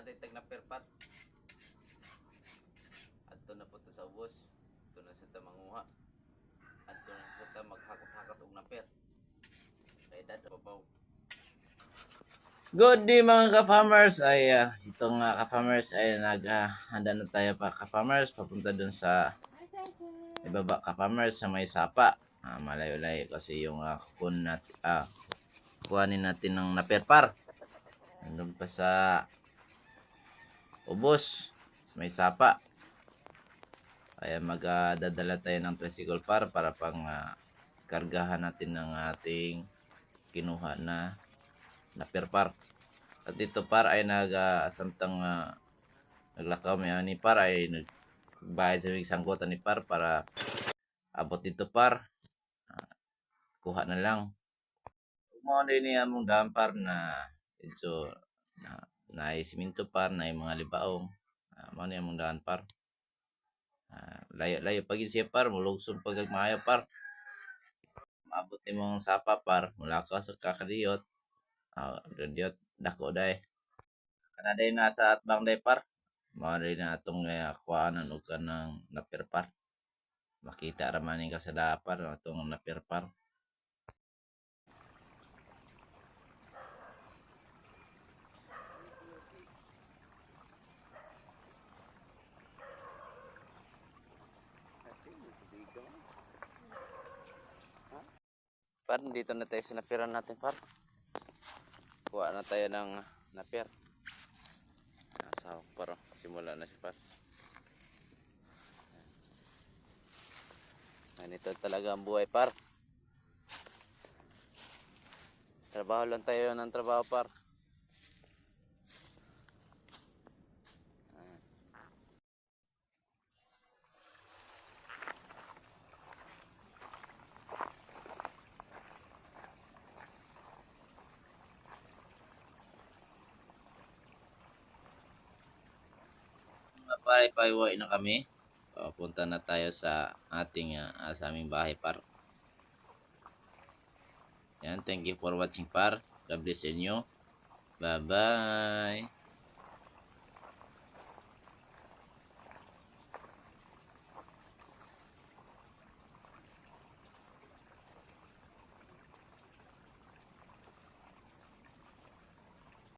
sa ditag na perpar. Adto na po to sa ubos. Adto na sa ta manguha. Adto na sa ta maghakot-hakot og naper. Kay dad babaw. Good day mga ka-farmers. Ay itong ka-farmers ay naghanda na tayo pa ka-farmers papunta dun sa ibaba ka-farmers sa may sapa. Malayo-layo kasi yung kuhanin natin ng naperpar. Nandun pa sa ubos sa may sapa. Kaya magdadala tayo ng tricycle para pang kargahan natin ng ating kinuha na naperpar. At dito ay nagsamtang naglakaw ni ay nagbayad sa isang kota ni para abot dito kuha na lang. Kung din niya mong dampar na medyo na siminto na yung mga libaong mo niya mong dampar. Layo pagin siya mulugson pagagmaya maabot ni mong sapa mula ka sa kakadiyot diyot dako day kana day nasa atbang day mao day na atong kuanan og kanang naperpar makita ra man ka sa dapar atong naperpar. Dito na tayo sa napiran natin kuha na tayo ng napir nasa simula na siya ganito talaga ang buhay trabaho lang tayo ng trabaho paiwai na kami. Papunta na tayo sa ating sa aming bahay Yan, thank you for watching God bless inyo. Bye bye.